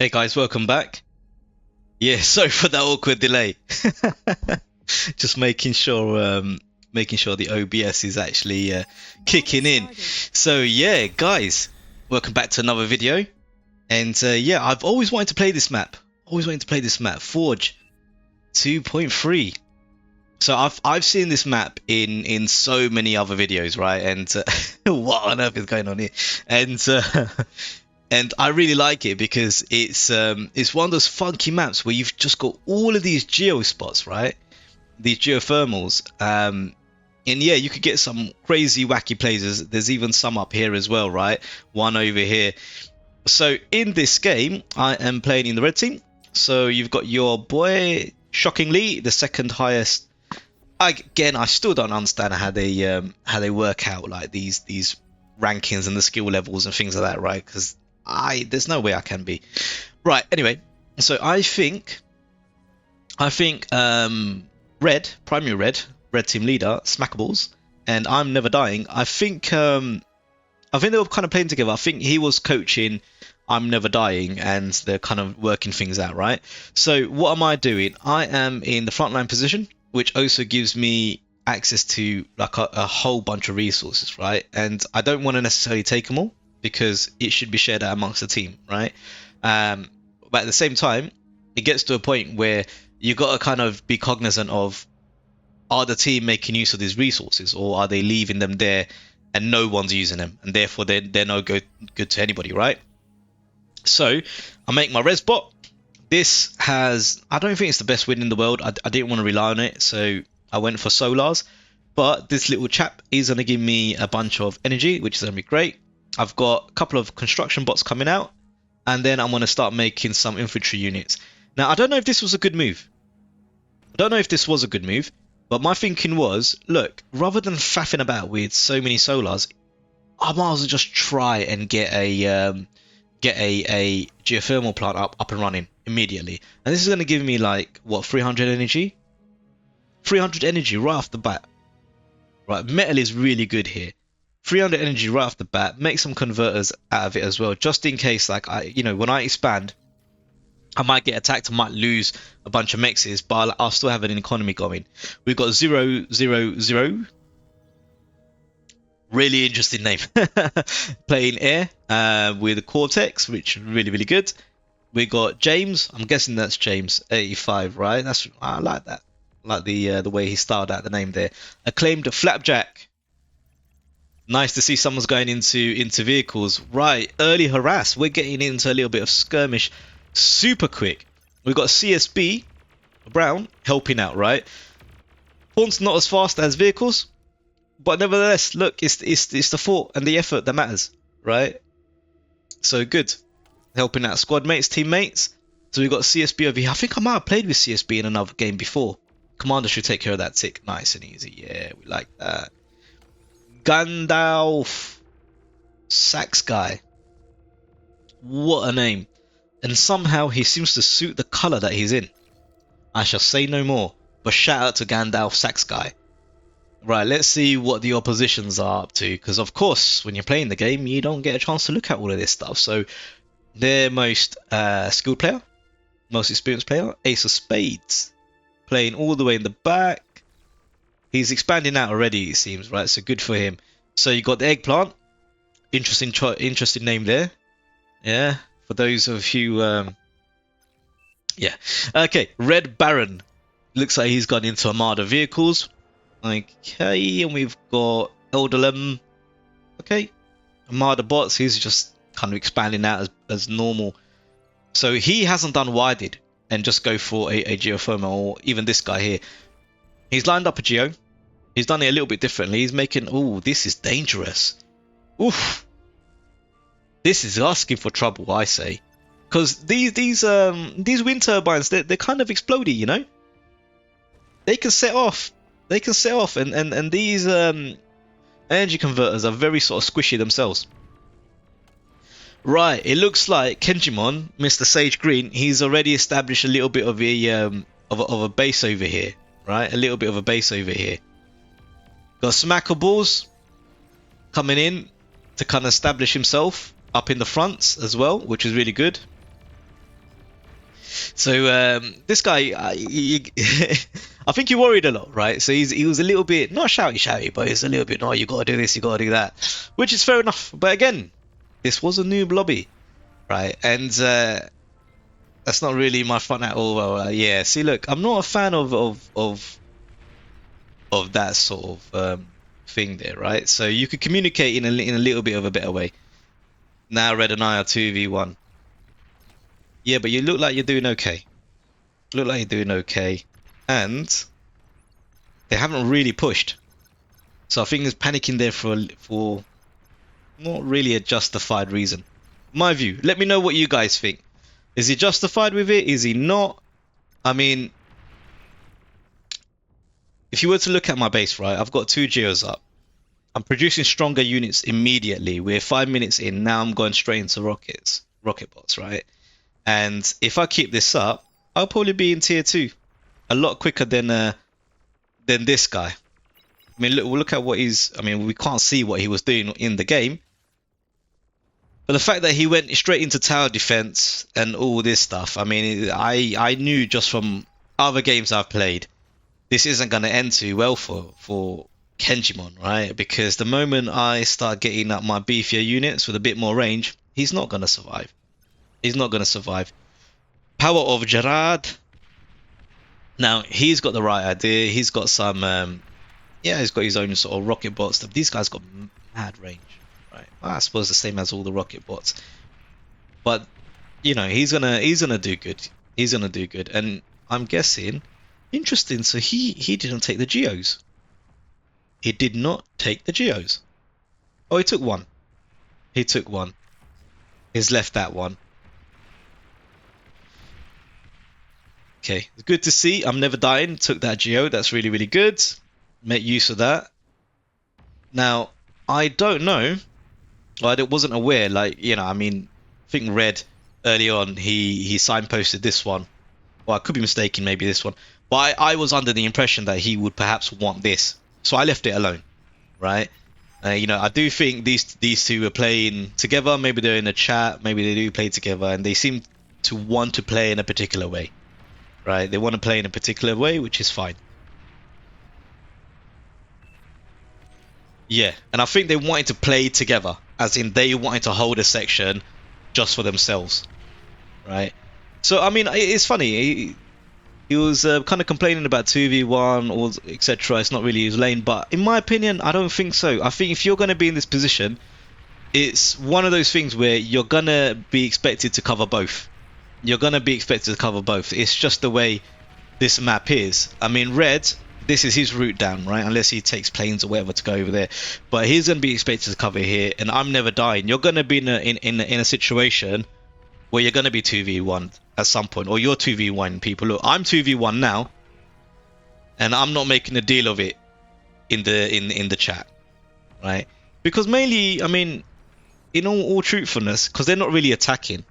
Hey guys, welcome back. Yeah, sorry for that awkward delay. Just making sure the OBS is actually kicking in. So yeah, guys, welcome back to another video. And yeah, I've always wanted to play this map. Forge 2.3. So I've seen this map in so many other videos, right? And what on earth is going on here? And and I really like it because it's one of those funky maps where you've just got all of these geo spots, right? These geothermals, and yeah, you could get some crazy wacky places. There's even some up here as well, right? One over here. So in this game, I am playing in the red team. So you've got your boy, shockingly, the second highest. Again, I still don't understand how they work out like these rankings and the skill levels and things like that, right? Because there's no way I can be. Right, anyway, so I think primary red team leader, Smackables, and I'm Never Dying. I think they were kind of playing together. I think he was coaching I'm Never Dying and they're kind of working things out, right? So what am I doing? I am in the frontline position, which also gives me access to like a whole bunch of resources, right? And I don't want to necessarily take them all because it should be shared out amongst the team, right? But at the same time, it gets to a point where you got to kind of be cognizant of, are the team making use of these resources, or are they leaving them there and no one's using them, and therefore they're no good to anybody, right? So I make my res bot. This has, I don't think it's the best win in the world. I didn't want to rely on it, so I went for Solars. But this little chap is going to give me a bunch of energy, which is going to be great. I've got a couple of construction bots coming out, and then I'm going to start making some infantry units. Now, I don't know if this was a good move. But my thinking was, look, rather than faffing about with so many Solars, I might as well just try and get a geothermal plant up and running immediately. And this is going to give me like, what, 300 energy? 300 energy right off the bat. Right, metal is really good here. 300 energy right off the bat. Make some converters out of it as well, just in case, like, when I expand, I might get attacked, I might lose a bunch of mexes, but I'll still have an economy going. We've got 000. Really interesting name. Playing air with Cortex, which is really, really good. We got James. I'm guessing that's James 85, right? I like that. I like the way he styled out the name there. Acclaimed Flapjack. Nice to see someone's going into vehicles. Right, early harass. We're getting into a little bit of skirmish super quick. We've got CSB Brown helping out, right? Pawn's not as fast as vehicles, but nevertheless, look, it's the thought and the effort that matters, right? So good. Helping out squad mates, teammates. So we've got CSB over here. I think I might have played with CSB in another game before. Commander should take care of that tick. Nice and easy. Yeah, we like that. Gandalf Sax guy. What a name. And somehow he seems to suit the colour that he's in. I shall say no more, but shout out to Gandalf Sax guy. Right, let's see what the oppositions are up to, because of course, when you're playing the game, you don't get a chance to look at all of this stuff. So, their most skilled player, most experienced player, Ace of Spades, playing all the way in the back. He's expanding out already, it seems, right? So good for him. So you got the eggplant, interesting name there. Yeah, for those of you, yeah. Okay, Red Baron, looks like he's gone into Armada vehicles. Okay, and we've got Elderlem. Okay, Armada bots. He's just kind of expanding out as normal. So he hasn't done what I did and just go for a geothermal, or even this guy here. He's lined up a geo. He's done it a little bit differently. He's making. Oh, this is dangerous. Oof. This is asking for trouble, I say, because these wind turbines, they're kind of explodey, you know. They can set off. And these energy converters are very sort of squishy themselves. Right, it looks like Kenjimon, Mr. Sage Green, he's already established a little bit of a base over here, right? A little bit of a base over here. Got Smackables coming in to kind of establish himself up in the fronts as well, which is really good. So this guy, I think he worried a lot, right? So he was a little bit not shouty, but he's a little bit, no, you gotta do this, you gotta do that, which is fair enough. But again, this was a noob lobby, right? And that's not really my fun at all. Yeah, see, look, I'm not a fan of that sort of thing there, right? So you could communicate in a little bit of a better way. Now Red and I are 2v1. Yeah, but you look like you're doing okay. Look like you're doing okay. And they haven't really pushed. So I think there's panicking there for not really a justified reason. My view. Let me know what you guys think. Is he justified with it? Is he not? I mean, if you were to look at my base, right, I've got 2 geos up. I'm producing stronger units immediately. We're 5 minutes in. Now I'm going straight into rocket bots, right? And if I keep this up, I'll probably be in tier 2 a lot quicker than this guy. I mean, look at what he's... I mean, we can't see what he was doing in the game. But the fact that he went straight into tower defense and all this stuff, I mean, I knew just from other games I've played, this isn't going to end too well for Kenjimon, right? Because the moment I start getting up my beefier units with a bit more range, he's not going to survive. He's not going to survive. Power of Gerard. Now, he's got the right idea. He's got some... yeah, he's got his own sort of rocket bot stuff. These guys got mad range, right? Well, I suppose the same as all the rocket bots. But, you know, he's gonna do good. He's gonna do good. And I'm guessing... Interesting, so he didn't take the geos. He did not take the geos. Oh, he took one. He took one. He's left that one. Okay, good to see. I'm never dying. Took that geo. That's really, really good. Make use of that. Now, I don't know. Well, I wasn't aware. Like, you know, I mean, I think Red early on he signposted this one. Well, I could be mistaken. Maybe this one. But I was under the impression that he would perhaps want this, so I left it alone. Right? You know, I do think these two are playing together. Maybe they're in a chat. Maybe they do play together, and they seem to want to play in a particular way. Right? They want to play in a particular way, which is fine. Yeah, and I think they wanted to play together, as in they wanted to hold a section just for themselves, right? So I mean, it's funny. He was kind of complaining about 2v1 or etc. It's not really his lane, but in my opinion, I don't think so. I think if you're going to be in this position, it's one of those things where you're going to be expected to cover both. You're going to be expected to cover both. It's just the way this map is. I mean, Red, this is his route down, right? Unless he takes planes or whatever to go over there. But he's going to be expected to cover here, and I'm never dying. You're going to be in a situation where you're going to be 2v1 at some point, or you're 2v1 people. Look, I'm 2v1 now, and I'm not making a deal of it in the chat, right? Because mainly, I mean, in all truthfulness, because they're not really attacking.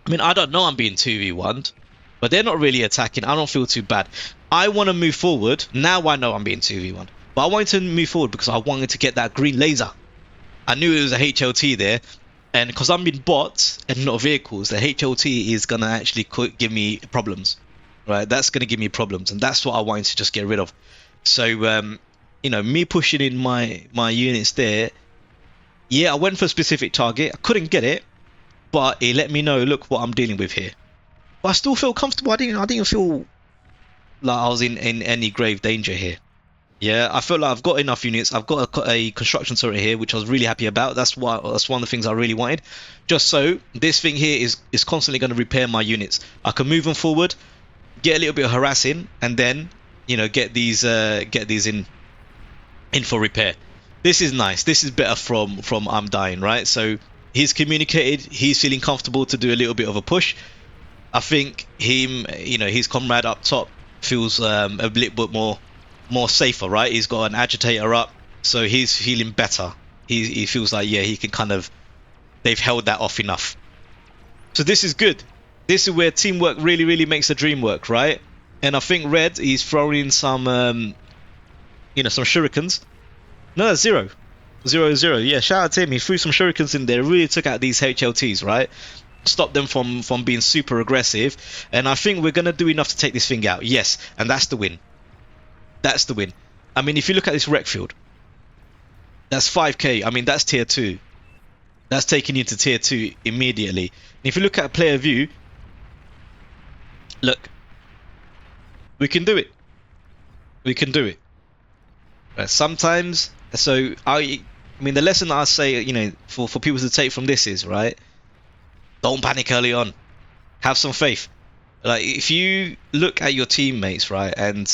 I mean, I don't know I'm being 2v1'd, but they're not really attacking. I don't feel too bad. I want to move forward. Now I know I'm being 2v1. But I wanted to move forward because I wanted to get that green laser. I knew it was a HLT there. And because I'm in bots and not vehicles, the HLT is going to actually give me problems. Right? That's going to give me problems. And that's what I wanted to just get rid of. So, you know, me pushing in my units there. Yeah, I went for a specific target. I couldn't get it. But it let me know, look what I'm dealing with here. But I still feel comfortable. I didn't feel like I was in any grave danger here. Yeah, I feel like I've got enough units. I've got a construction turret here, which I was really happy about. That's one of the things I really wanted. Just so this thing here is constantly going to repair my units. I can move them forward, get a little bit of harassing, and then, you know, get these in for repair. This is nice. This is better from I'm dying, right? So he's communicated. He's feeling comfortable to do a little bit of a push. I think him, you know, his comrade up top feels a little bit more safer, right? He's got an agitator up, so he's feeling better. He feels like, yeah, he can kind of, they've held that off enough. So this is good. This is where teamwork really, really makes the dream work, right? And I think Red, he's throwing in some, you know, some shurikens. No, that's 0. 0-0. Yeah, shout out to him. He threw some shurikens in there, really took out these HLTs, right? stop them from being super aggressive, and I think we're gonna do enough to take this thing out. Yes, and that's the win. That's the win. I mean, if you look at this wreck field, that's 5k. I mean, that's tier 2. That's taking you to tier 2 immediately. And if you look at player view, look, we can do it. We can do it. Sometimes, so I mean, the lesson that I say, you know, for people to take from this is, right, don't panic early on. Have some faith. Like, if you look at your teammates, right, and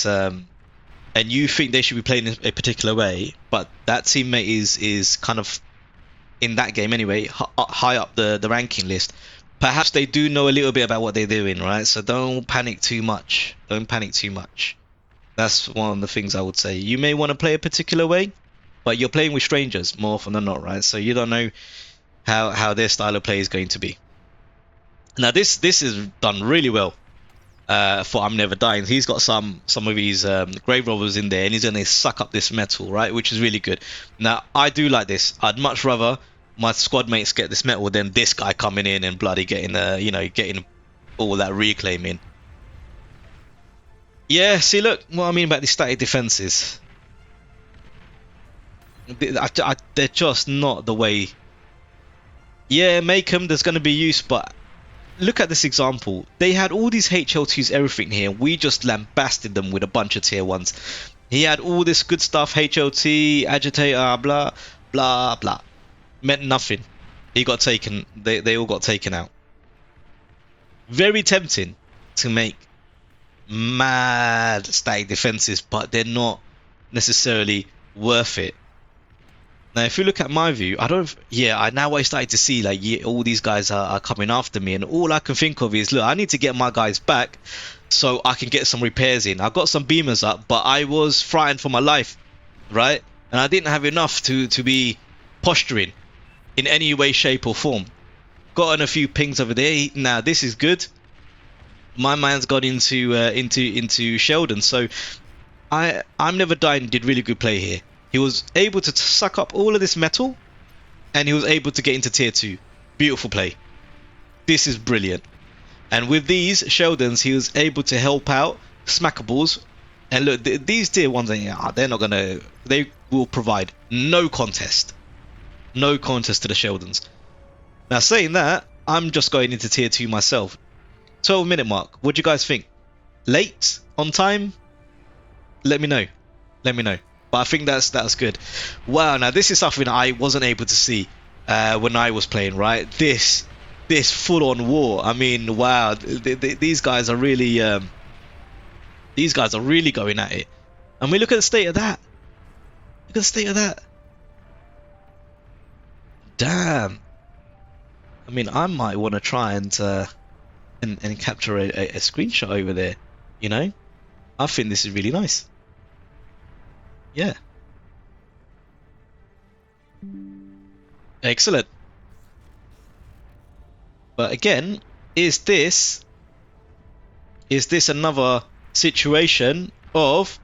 you think they should be playing a particular way, but that teammate is kind of, in that game anyway, high up the ranking list, perhaps they do know a little bit about what they're doing, right? So don't panic too much. Don't panic too much. That's one of the things I would say. You may want to play a particular way, but you're playing with strangers more often than not, right? So you don't know how their style of play is going to be. Now this is done really well for I'm Never Dying. He's got some of his grave robbers in there, and he's going to suck up this metal, right? Which is really good. Now I do like this. I'd much rather my squad mates get this metal than this guy coming in and bloody getting getting all that reclaiming. Yeah, see, look what I mean about the static defenses. They're just not the way. Yeah, make them. There's going to be use, but look at this example. They had all these HL2s, everything here. We just lambasted them with a bunch of tier 1s. He had all this good stuff, HLT, agitator, blah, blah, blah. Meant nothing. He got taken. They all got taken out. Very tempting to make mad static defenses, but they're not necessarily worth it. Now if you look at my view, I now I started to see, like, yeah, all these guys are coming after me, and all I can think of is, look, I need to get my guys back so I can get some repairs in. I've got some beamers up, but I was frightened for my life, right? And I didn't have enough to be posturing in any way, shape or form. Gotten a few pings over there. Now this is good. My man's got into Sheldon, so I'm Never Dying did really good play here. He was able to suck up all of this metal, and he was able to get into tier 2. Beautiful play. This is brilliant. And with these Sheldons, he was able to help out Smackables. And look, these tier 1s, they're not gonna. They will provide no contest. No contest to the Sheldons. Now saying that, I'm just going into tier 2 myself. 12-minute mark. What do you guys think? Late? On time? Let me know. Let me know. But I think that's good. Wow, now this is something I wasn't able to see when I was playing, right? This full-on war. I mean, wow, these guys are really going at it. And we look at the state of that. Look at the state of that. Damn. I mean, I might want to try and capture a screenshot over there. You know, I think this is really nice. Yeah. Excellent. But again, is this another situation of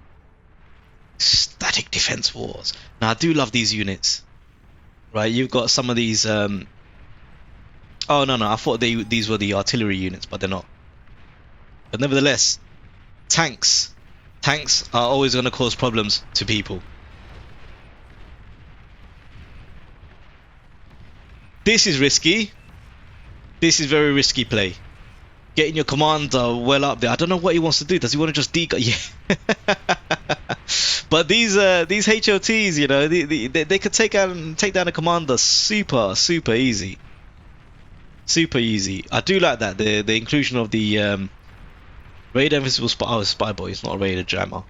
static defense wars? Now I do love these units. Right, you've got some of these oh no, I thought these were the artillery units, but they're not. But nevertheless, tanks are always going to cause problems to people. This is risky. This is very risky play. Getting your commander well up there. I don't know what he wants to do. Does he want to just yeah. But these HOTs, you know, they could take down a commander super easy. Super easy. I do like that, the inclusion of the Raider Invisible Spy. Oh, Spy Boy. It's not a Raider Jammer.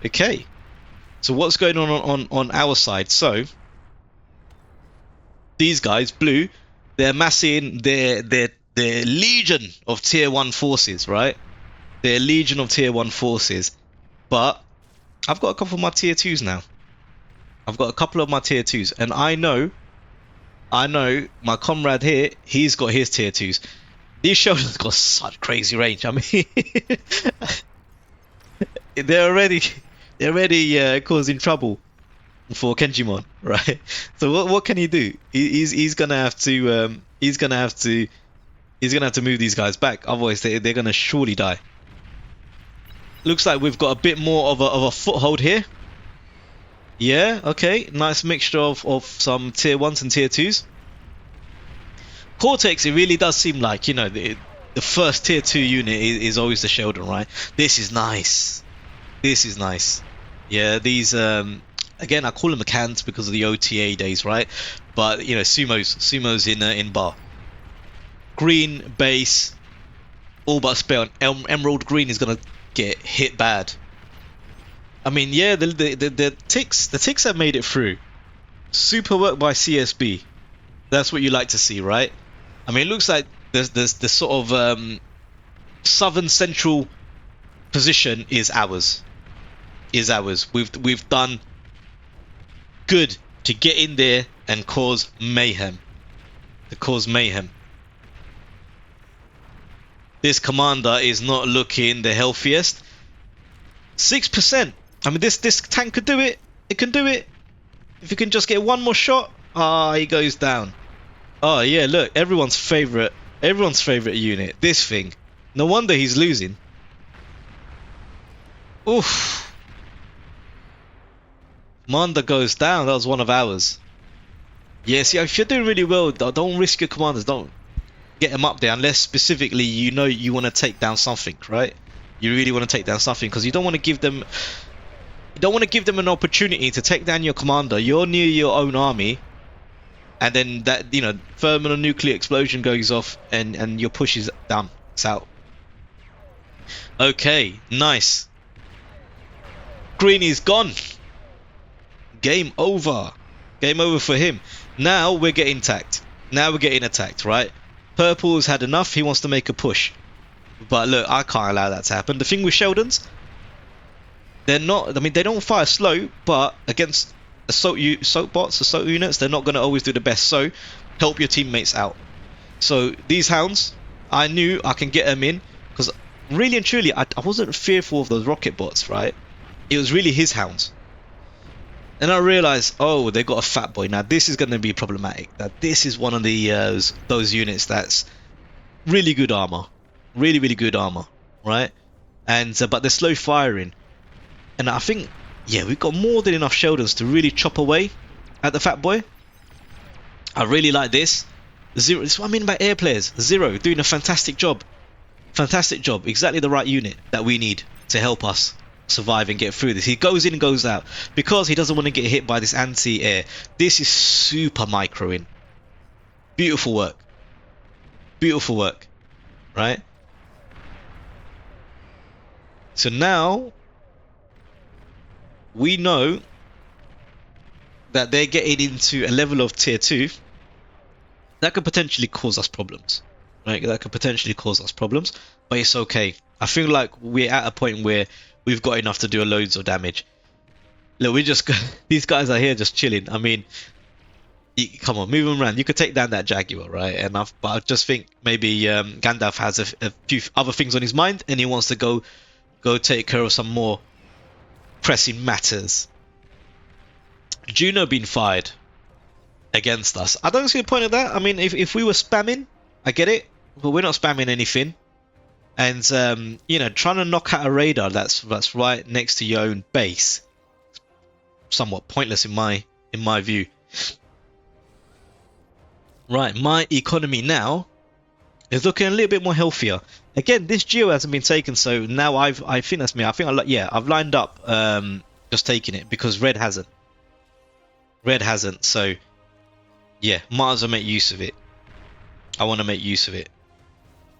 Okay. So what's going on our side? So these guys, blue, they're massing their legion of tier 1 forces, right? They're legion of tier 1 forces. But I've got a couple of my tier 2s now. I've got a couple of my tier 2s, and I know my comrade here, he's got his tier 2s. These shoulders got such crazy range. I mean, they're already causing trouble. for Kenjimon, right? So what can he do? He's gonna have to move these guys back. Otherwise, they're gonna surely die. Looks like we've got a bit more of a foothold here. Yeah, okay, nice mixture of some tier 1s and tier 2s. Cortex, it really does seem like, you know, the first tier 2 unit is always the Sheldon, right? This is nice. This is nice. Yeah, these again, I call them McCanns because of the OTA days, right? But you know, sumos in bar. Green base, all but spell. Emerald green is gonna get hit bad. I mean, yeah, the ticks have made it through. Super work by CSB. That's what you like to see, right? I mean, it looks like there's the sort of southern central position is ours. We've done good to get in there and cause mayhem. This commander is not looking the healthiest. 6%. I mean, this tank could do it. It can do it. If you can just get one more shot. Ah, he goes down. Oh yeah, look, everyone's favorite unit. This thing. No wonder he's losing. Oof. Commander goes down. That was one of ours. Yeah, see, if you're doing really well, don't risk your commanders. Don't get them up there unless specifically you know you want to take down something, right? You really want to take down something because you don't want to give them an opportunity to take down your commander. You're near your own army, and then that, you know, thermonuclear explosion goes off and your push is down. It's out. Okay, nice. Green is gone. Game over. Game over for him. Now we're getting attacked. Right? Purple's had enough. He wants to make a push. But look, I can't allow that to happen. The thing with Sheldons, they're not. I mean, they don't fire slow, but against assault units, they're not going to always do the best. So help your teammates out. So these hounds, I knew I can get them in because really and truly, I wasn't fearful of those rocket bots. Right? It was really his hounds. And I realized, oh, they got a fat boy. Now this is going to be problematic. Now this is one of the those units that's really good armor, really good armor, right? And but they're slow firing, and I think, yeah, we've got more than enough Sheldons to really chop away at the fat boy. I really like this. Zero. This is what I mean by air players. Zero doing a fantastic job. Exactly the right unit that we need to help us survive and get through this. He goes in and goes out because he doesn't want to get hit by this anti-air. This is super microing. Beautiful work, right? So now we know that they're getting into a level of tier 2 that could potentially cause us problems, right? But it's okay. I feel like we're at a point where we've got enough to do loads of damage. Look, these guys are here just chilling. I mean, come on, move them around. You could take down that Jaguar, right? But I just think maybe Gandalf has a few other things on his mind, and he wants to go take care of some more pressing matters. Juno being fired against us. I don't see the point of that. I mean, if we were spamming, I get it, but we're not spamming anything. And you know, trying to knock out a radar that's right next to your own base, somewhat pointless in my view. Right, my economy now is looking a little bit more healthier. Again, this geo hasn't been taken, so now I think that's me. I've lined up just taking it because red hasn't. So yeah, might as well make use of it. I want to make use of it.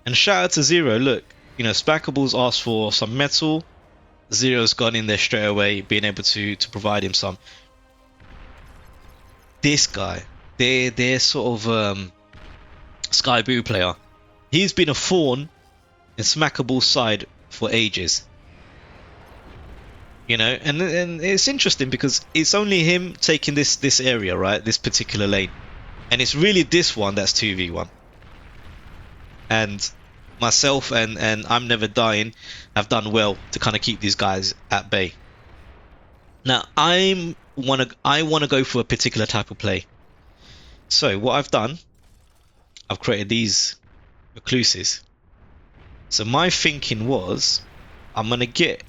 And shout out to Zero. Look, you know, Spackables asked for some metal. Zero's gone in there straight away, being able to provide him some. This guy, they're sort of Sky Blue player. He's been a thorn in Smackable's side for ages. You know, and it's interesting because it's only him taking this area, right? This particular lane, and it's really this one that's 2v1. And myself and I'm Never Dying have done well to kind of keep these guys at bay. Now I'm want to go for a particular type of play. So what I've done, I've created these recluses. So my thinking was, I'm gonna get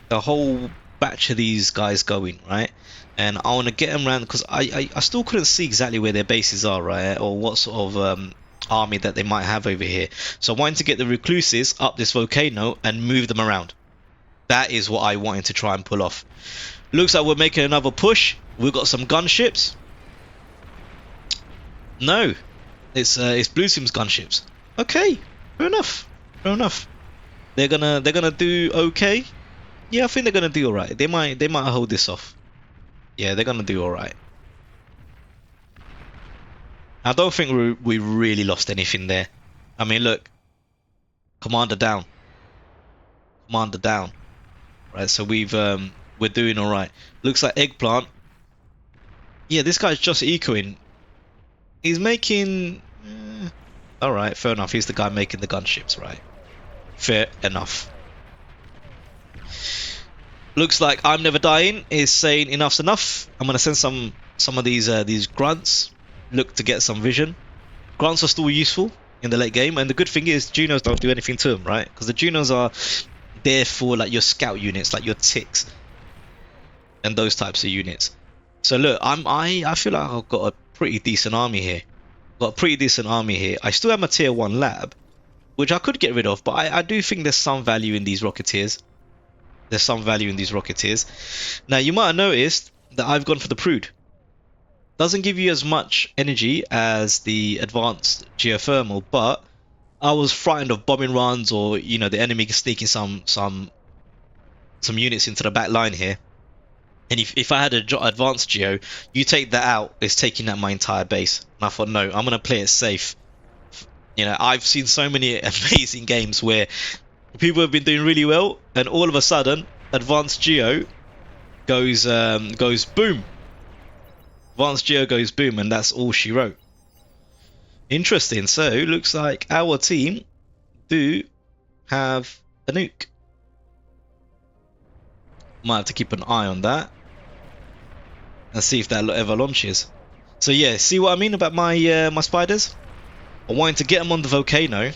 the whole batch of these guys going, right? And I want to get them around because I still couldn't see exactly where their bases are, right? Or what sort of army that they might have over here. So I wanted to get the recluses up this volcano and move them around. That is what I wanted to try and pull off. Looks like we're making another push. We've got some gunships. No, it's Blue Team's gunships. Okay, fair enough. Fair enough. They're gonna do okay. Yeah, I think they're gonna do all right. They might hold this off. Yeah, they're gonna do all right. I don't think we really lost anything there. I mean, look, commander down, commander down. Right, so we're doing all right. Looks like eggplant. Yeah, this guy's just ecoing. He's making. All right, fair enough. He's the guy making the gunships, right? Fair enough. Looks like I'm Never Dying is saying enough's enough. I'm gonna send some of these grunts. Look to get some vision. Grunts are still useful in the late game, and the good thing is Junos don't do anything to them, right? Because the Junos are there for like your scout units, like your ticks, and those types of units. So look, I feel like I've got a pretty decent army here. Got a pretty decent army here. I still have my tier 1 lab, which I could get rid of, but I do think there's some value in these rocketeers. There's some value in these rocketeers. Now you might have noticed that I've gone for the Prude. Doesn't give you as much energy as the advanced geothermal, but I was frightened of bombing runs or the enemy sneaking some units into the back line here. And if I had an advanced geo, you take that out, it's taking out my entire base. And I thought, no, I'm gonna play it safe. I've seen so many amazing games where people have been doing really well, and all of a sudden, advanced geo goes boom. Advanced geo goes boom, and that's all she wrote. Interesting. So looks like our team do have a nuke. Might have to keep an eye on that and see if that ever launches. So yeah, see what I mean about my my spiders? I wanted to get them on the volcano,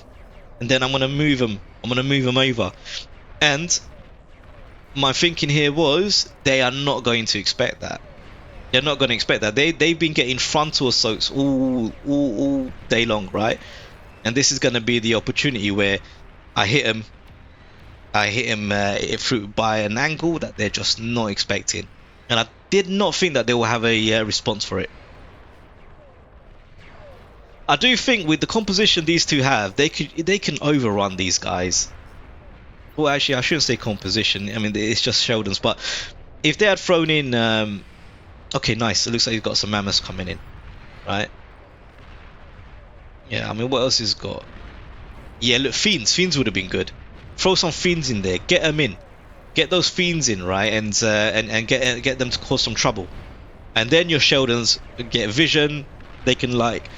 and then I'm gonna move them. I'm gonna move them over. And my thinking here was they are not going to expect that. They're not going to expect that. They've been getting frontal assaults all day long, right? And this is going to be the opportunity where I hit them. Through by an angle that they're just not expecting, and I did not think that they will have a response for it. I do think with the composition these two have, they can overrun these guys. Well, actually, I shouldn't say composition. I mean, it's just Sheldon's. But if they had thrown in, okay, nice. It looks like he's got some mammoths coming in, right? Yeah, I mean, what else he's got? Yeah, look, fiends would have been good. Throw some fiends in there, get them in, get those fiends in, right, and get them to cause some trouble, and then your Sheldons get vision. They can like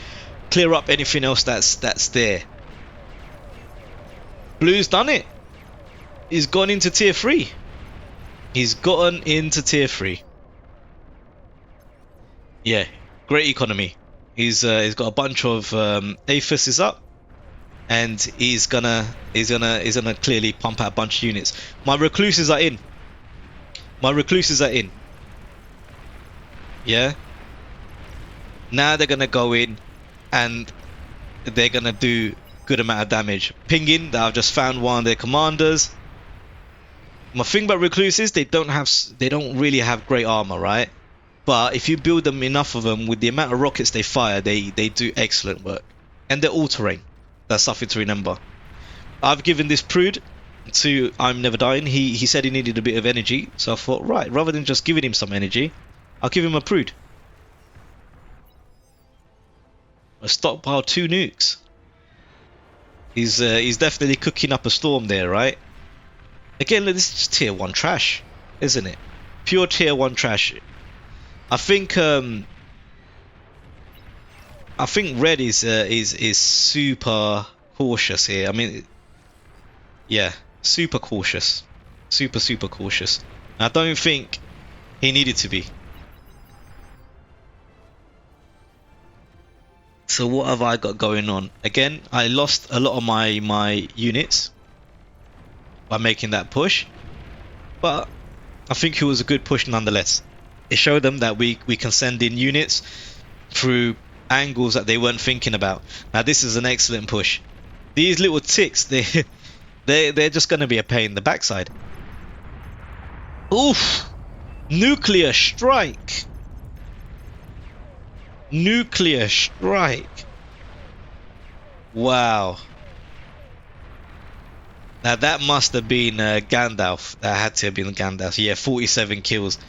clear up anything else that's there. Blue's done it. He's gone into tier 3. He's gotten into tier 3. Yeah, great economy. He's got a bunch of Aphises up. And he's gonna clearly pump out a bunch of units. My recluses are in. My recluses are in. Yeah. Now they're gonna go in, and they're gonna do good amount of damage. Pinging that I've just found one of their commanders. My thing about recluses, they don't really have great armor, right? But if you build them enough of them with the amount of rockets they fire, they do excellent work, and they're all terrain. That's something to remember. I've given this Prude to I'm Never Dying. He said he needed a bit of energy, so I thought, right, rather than just giving him some energy, I'll give him a Prude. A stockpile 2 nukes. He's definitely cooking up a storm there, right? Again, look, this is just tier 1 trash, isn't it? Pure tier 1 trash. I think red is super cautious here. I mean, yeah, super cautious, super cautious. I don't think he needed to be. So what have I got going on? Again, I lost a lot of my units by making that push, but I think it was a good push nonetheless. It showed them that we can send in units through angles that they weren't thinking about. Now this is an excellent push. These little ticks, they're just going to be a pain in the backside. Oof! Nuclear strike! Nuclear strike! Wow. Now that must have been Gandalf. That had to have been Gandalf. Yeah, 47 kills.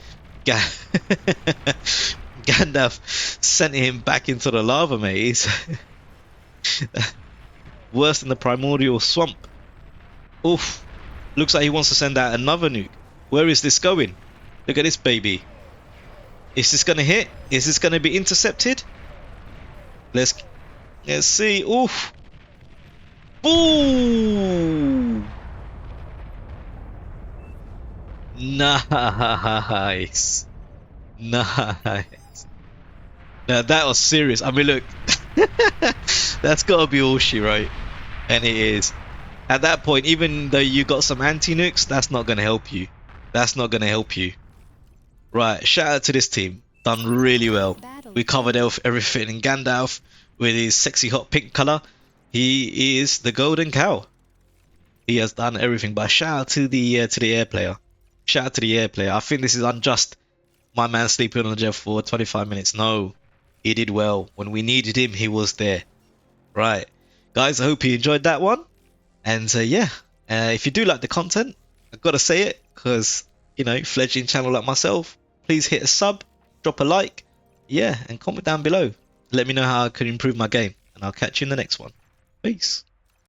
Gandalf sent him back into the lava, mate. Worse than the primordial swamp. Oof. Looks like he wants to send out another nuke. Where is this going? Look at this baby. Is this gonna hit? Is this gonna be intercepted? Let's see. Oof. Boom. Nice. Nice. Now that was serious. I mean, look. That's gotta be all she wrote. And it is. At that point, even though you got some anti-nukes, that's not gonna help you. That's not gonna help you. Right, shout out to this team. Done really well. We covered everything in Gandalf with his sexy hot pink colour. He is the golden cow. He has done everything. But shout out to the air player. Shout out to the air player. I think this is unjust. My man sleeping on the jet for 25 minutes. No, he did well. When we needed him, he was there. Right, guys, I hope you enjoyed that one. And yeah, if you do like the content, I've got to say it, because, you know, fledgling channel like myself, please hit a sub, drop a like, yeah, and comment down below. Let me know how I can improve my game, and I'll catch you in the next one. Peace.